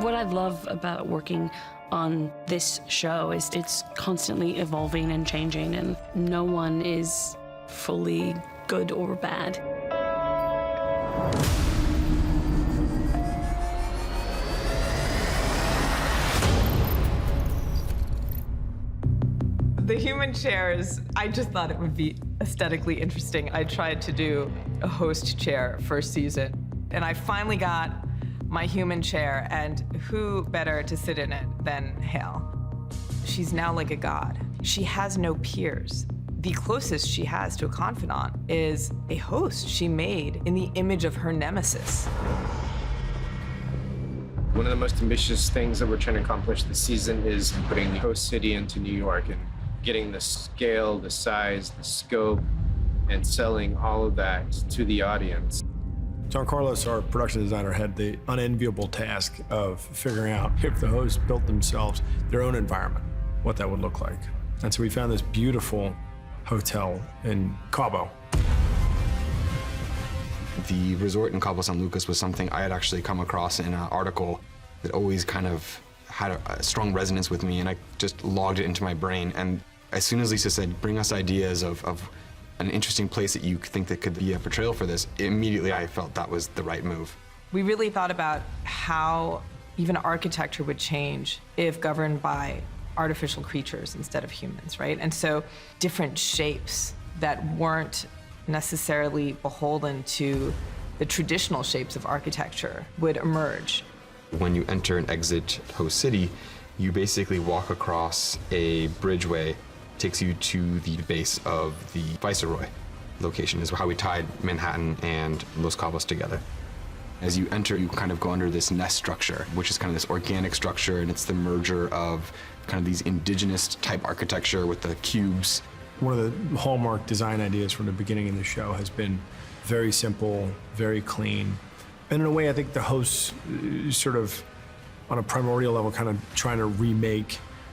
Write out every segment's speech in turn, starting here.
What I love about working on this show is it's constantly evolving and changing, and no one is fully good or bad. The human chairs, I just thought it would be aesthetically interesting. I tried to do a host chair first season, and I finally got my human chair, and who better to sit in it than Hale? She's now like a god. She has no peers. The closest she has to a confidant is a host she made in the image of her nemesis. One of the most ambitious things that we're trying to accomplish this season is putting Host City into New York and getting the scale, the size, the scope, and selling all of that to the audience. John Carlos, our production designer, had the unenviable task of figuring out if the hosts built themselves their own environment, what that would look like. And so we found this beautiful hotel in Cabo. The resort in Cabo San Lucas was something I had actually come across in an article that always kind of had a strong resonance with me, and I just logged it into my brain. And as soon as Lisa said, bring us ideas of an interesting place that you think that could be a portrayal for this, immediately I felt that was the right move. We really thought about how even architecture would change if governed by artificial creatures instead of humans, right? And so different shapes that weren't necessarily beholden to the traditional shapes of architecture would emerge. When you enter and exit Host City, you basically walk across a bridgeway, takes you to the base of the Viceroy location, is how we tied Manhattan and Los Cabos together. As you enter, you kind of go under this nest structure, which is kind of this organic structure, and it's the merger of kind of these indigenous type architecture with the cubes. One of the hallmark design ideas from the beginning of the show has been very simple, very clean. And in a way, I think the hosts sort of, on a primordial level, kind of trying to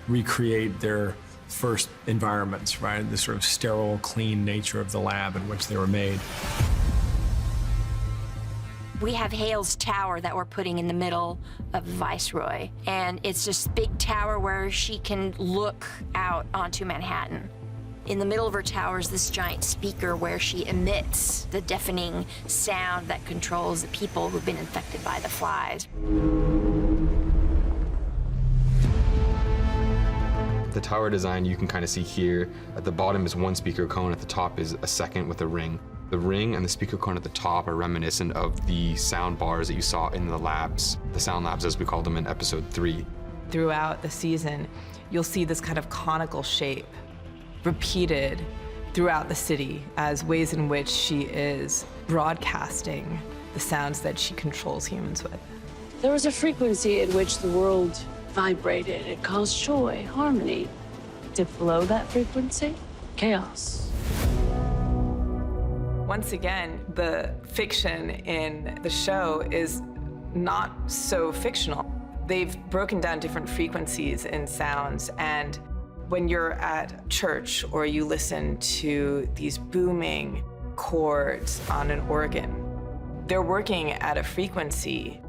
recreate their first environments, right? The sort of sterile, clean nature of the lab in which they were made. We have Hale's tower that we're putting in the middle of Viceroy, and it's this big tower where she can look out onto Manhattan. In the middle of her tower is this giant speaker where she emits the deafening sound that controls the people who've been infected by the flies. The tower design you can kind of see here. At the bottom is one speaker cone, at the top is a second with a ring. The ring and the speaker cone at the top are reminiscent of the sound bars that you saw in the labs, the sound labs as we called them in episode 3. Throughout the season, you'll see this kind of conical shape repeated throughout the city as ways in which she is broadcasting the sounds that she controls humans with. There was a frequency at which the world vibrated. It caused joy, harmony. Dip below that frequency, chaos. Once again, the fiction in the show is not so fictional. They've broken down different frequencies in sounds, and when you're at church or you listen to these booming chords on an organ, they're working at a frequency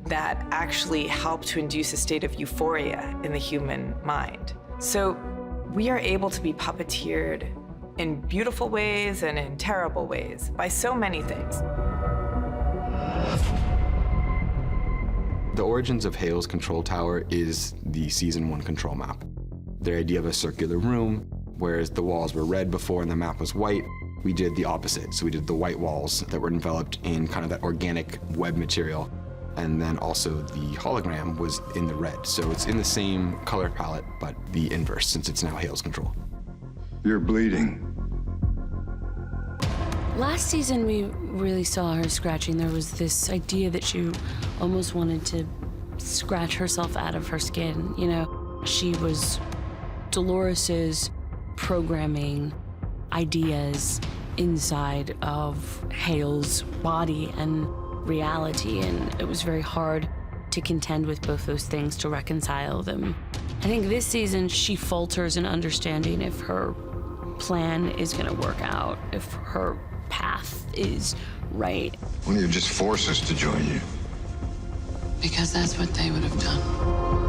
that actually help to induce a state of euphoria in the human mind. So we are able to be puppeteered in beautiful ways and in terrible ways by so many things. The origins of Hale's control tower is the season 1 control map. Their idea of a circular room, whereas the walls were red before and the map was white, we did the opposite. So we did the white walls that were enveloped in kind of that organic web material. And then also the hologram was in the red. So it's in the same color palette, but the inverse, since it's now Hale's control. You're bleeding. Last season, we really saw her scratching. There was this idea that she almost wanted to scratch herself out of her skin. You know, she was Dolores's programming ideas inside of Hale's body and reality, and it was very hard to contend with both those things, to reconcile them. I think this season she falters in understanding if her plan is going to work out, if her path is right. Why don't you just force us to join you? Because that's what they would have done.